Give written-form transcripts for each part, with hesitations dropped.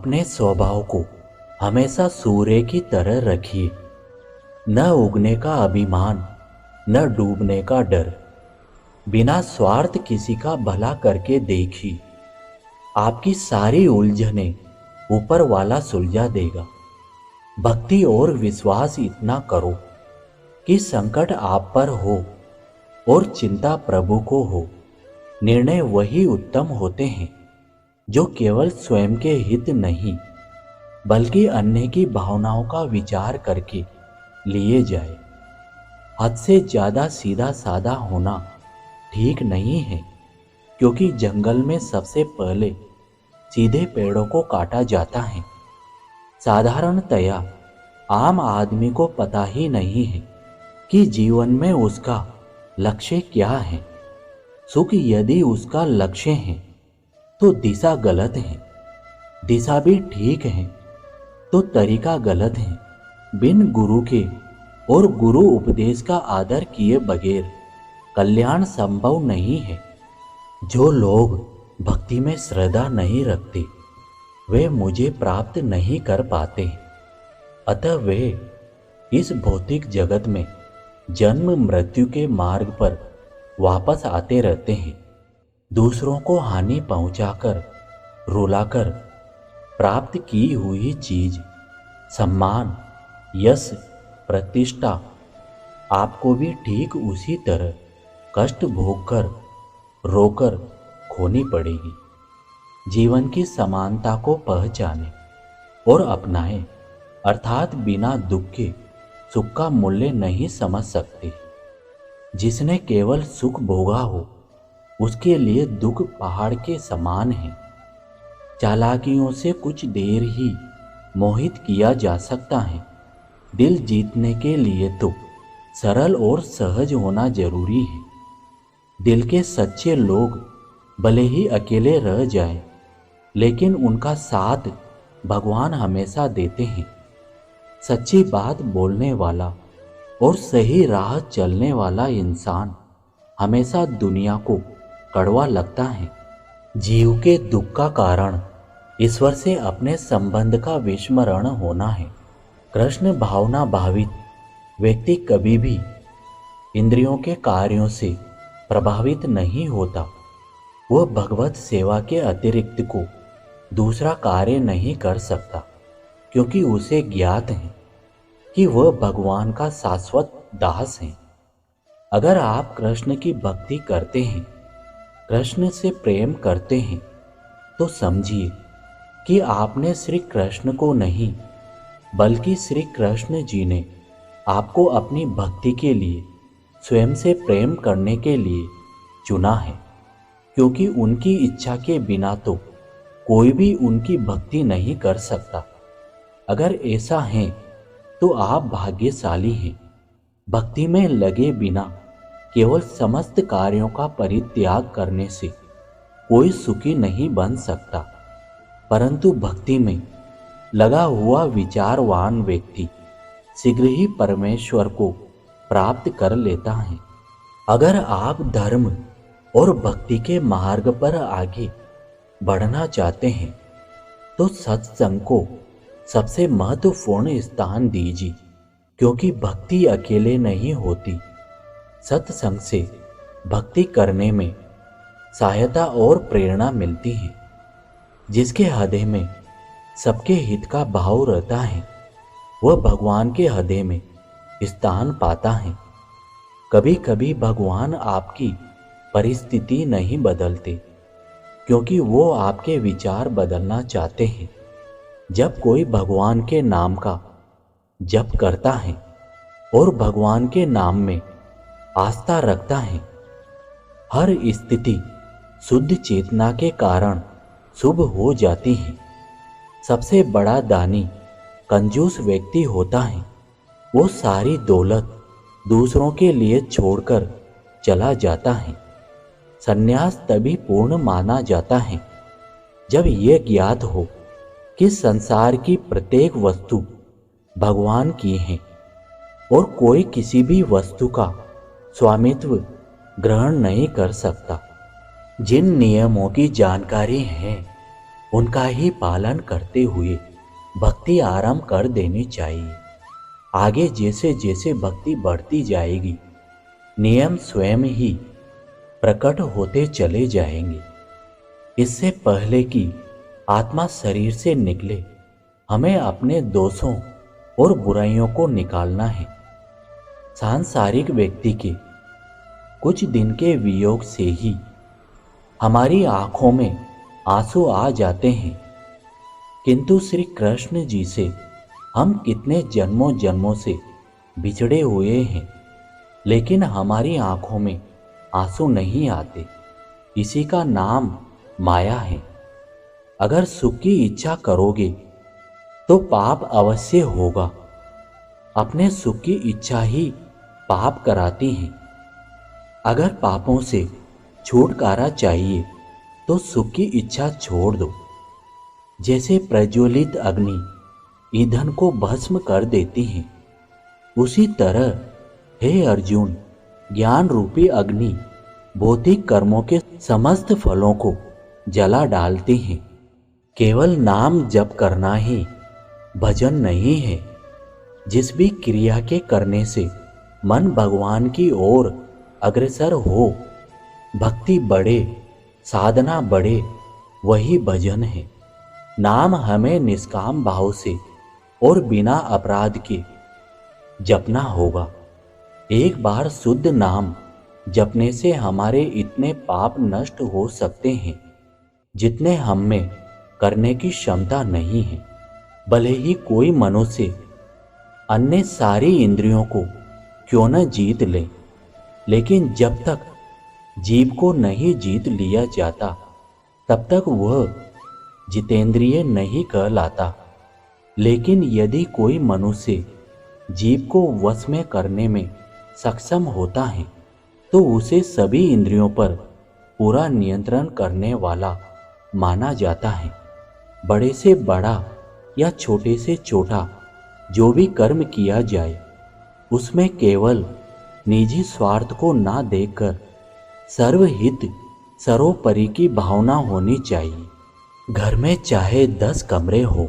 अपने स्वभाव को हमेशा सूर्य की तरह रखिए। न उगने का अभिमान, न डूबने का डर। बिना स्वार्थ किसी का भला करके देखिए। आपकी सारी उलझनें ऊपर वाला सुलझा देगा। भक्ति और विश्वास इतना करो कि संकट आप पर हो और चिंता प्रभु को हो। निर्णय वही उत्तम होते हैं जो केवल स्वयं के हित नहीं बल्कि अन्य की भावनाओं का विचार करके लिए जाए। हद से ज्यादा सीधा साधा होना ठीक नहीं है, क्योंकि जंगल में सबसे पहले सीधे पेड़ों को काटा जाता है। साधारणतया आम आदमी को पता ही नहीं है कि जीवन में उसका लक्ष्य क्या है। सुख यदि उसका लक्ष्य है तो दिशा गलत है, दिशा भी ठीक है तो तरीका गलत है। बिन गुरु के और गुरु उपदेश का आदर किए बगैर कल्याण संभव नहीं है। जो लोग भक्ति में श्रद्धा नहीं रखते वे मुझे प्राप्त नहीं कर पाते, अतः वे इस भौतिक जगत में जन्म मृत्यु के मार्ग पर वापस आते रहते हैं। दूसरों को हानि पहुंचाकर रुलाकर प्राप्त की हुई चीज, सम्मान, यश, प्रतिष्ठा आपको भी ठीक उसी तरह कष्ट भोगकर रोकर खोनी पड़ेगी। जीवन की समानता को पहचाने और अपनाएं, अर्थात बिना दुख के सुख का मूल्य नहीं समझ सकते। जिसने केवल सुख भोगा हो उसके लिए दुख पहाड़ के समान है। चालाकियों से कुछ देर ही मोहित किया जा सकता है। दिल जीतने के लिए तो सरल और सहज होना जरूरी है। दिल के सच्चे लोग भले ही अकेले रह जाएं, लेकिन उनका साथ भगवान हमेशा देते हैं। सच्ची बात बोलने वाला और सही राह चलने वाला इंसान हमेशा दुनिया को कड़वा लगता है। जीव के दुख का कारण ईश्वर से अपने संबंध का विस्मरण होना है। कृष्ण भावना भावित व्यक्ति कभी भी इंद्रियों के कार्यों से प्रभावित नहीं होता। वह भगवत सेवा के अतिरिक्त को दूसरा कार्य नहीं कर सकता, क्योंकि उसे ज्ञात है कि वह भगवान का शाश्वत दास है। अगर आप कृष्ण की भक्ति करते हैं, कृष्ण से प्रेम करते हैं, तो समझिए कि आपने श्री कृष्ण को नहीं बल्कि श्री कृष्ण जी ने आपको अपनी भक्ति के लिए स्वयं से प्रेम करने के लिए चुना है, क्योंकि उनकी इच्छा के बिना तो कोई भी उनकी भक्ति नहीं कर सकता। अगर ऐसा है तो आप भाग्यशाली हैं। भक्ति में लगे बिना केवल समस्त कार्यों का परित्याग करने से कोई सुखी नहीं बन सकता, परंतु भक्ति में लगा हुआ विचारवान व्यक्ति शीघ्र ही परमेश्वर को प्राप्त कर लेता है। अगर आप धर्म और भक्ति के मार्ग पर आगे बढ़ना चाहते हैं तो सत्संग को सबसे महत्वपूर्ण स्थान दीजिए, क्योंकि भक्ति अकेले नहीं होती। सत्संग से भक्ति करने में सहायता और प्रेरणा मिलती है। जिसके हृदय में सबके हित का भाव रहता है वह भगवान के हृदय में स्थान पाता है। कभी कभी भगवान आपकी परिस्थिति नहीं बदलते, क्योंकि वो आपके विचार बदलना चाहते हैं। जब कोई भगवान के नाम का जप करता है और भगवान के नाम में आस्था रखता है, हर स्थिति शुद्ध चेतना के कारण शुभ हो जाती है। सबसे बड़ा दानी कंजूस व्यक्ति होता है। वो सारी दौलत दूसरों के लिए छोड़कर चला जाता है। संन्यास तभी पूर्ण माना जाता है जब यह ज्ञात हो कि संसार की प्रत्येक वस्तु भगवान की है और कोई किसी भी वस्तु का स्वामित्व ग्रहण नहीं कर सकता। जिन नियमों की जानकारी है उनका ही पालन करते हुए भक्ति आरंभ कर देनी चाहिए। आगे जैसे जैसे भक्ति बढ़ती जाएगी, नियम स्वयं ही प्रकट होते चले जाएंगे। इससे पहले कि आत्मा शरीर से निकले, हमें अपने दोषों और बुराइयों को निकालना है। सांसारिक व्यक्ति के कुछ दिन के वियोग से ही हमारी आंखों में आंसू आ जाते हैं, किंतु श्री कृष्ण जी से हम कितने जन्मों जन्मों से बिछड़े हुए हैं, लेकिन हमारी आंखों में आंसू नहीं आते। इसी का नाम माया है। अगर सुख की इच्छा करोगे तो पाप अवश्य होगा। अपने सुख की इच्छा ही पाप कराती है। अगर पापों से छुटकारा चाहिए तो सुख की इच्छा छोड़ दो। जैसे प्रज्वलित अग्नि ईंधन को भस्म कर देती है, उसी तरह हे अर्जुन, ज्ञान रूपी अग्नि भौतिक कर्मों के समस्त फलों को जला डालती है। केवल नाम जप करना ही भजन नहीं है। जिस भी क्रिया के करने से मन भगवान की ओर अग्रसर हो, भक्ति बढ़े, साधना बढ़े, वही भजन है। नाम हमें निष्काम भाव से और बिना अपराध के जपना होगा। एक बार शुद्ध नाम जपने से हमारे इतने पाप नष्ट हो सकते हैं जितने हम में करने की क्षमता नहीं है। भले ही कोई मनुष्य अन्य सारी इंद्रियों को क्यों न जीत ले, लेकिन जब तक जीव को नहीं जीत लिया जाता, तब तक वह जितेंद्रिय नहीं कहलाता। लेकिन यदि कोई मनुष्य जीव को वश में करने में सक्षम होता है, तो उसे सभी इंद्रियों पर पूरा नियंत्रण करने वाला माना जाता है। बड़े से बड़ा या छोटे से छोटा जो भी कर्म किया जाए, उसमें केवल निजी स्वार्थ को ना देखकर सर्वहित सर्वोपरि की भावना होनी चाहिए। घर में चाहे 10 कमरे हो,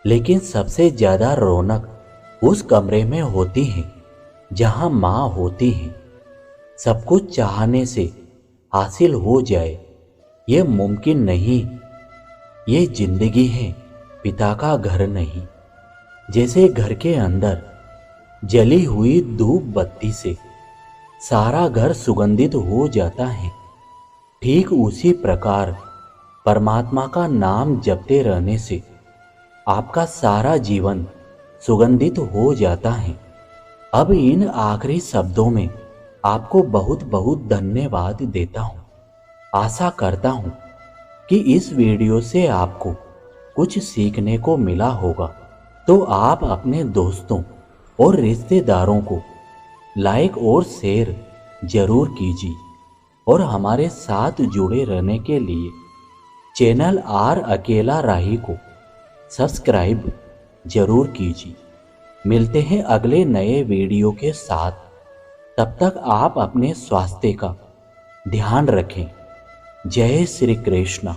लेकिन सबसे ज्यादा रौनक उस कमरे में होती है जहां माँ होती है। सब कुछ चाहने से हासिल हो जाए, ये मुमकिन नहीं। ये जिंदगी है, पिता का घर नहीं। जैसे घर के अंदर जली हुई धूप बत्ती से सारा घर सुगंधित हो जाता है, ठीक उसी प्रकार परमात्मा का नाम जपते रहने से आपका सारा जीवन सुगंधित हो जाता है। अब इन आखिरी शब्दों में आपको बहुत बहुत धन्यवाद देता हूँ। आशा करता हूँ कि इस वीडियो से आपको कुछ सीखने को मिला होगा। तो आप अपने दोस्तों और रिश्तेदारों को लाइक और शेयर जरूर कीजिए, और हमारे साथ जुड़े रहने के लिए चैनल आर अकेला राही को सब्सक्राइब जरूर कीजिए। मिलते हैं अगले नए वीडियो के साथ। तब तक आप अपने स्वास्थ्य का ध्यान रखें। जय श्री कृष्ण।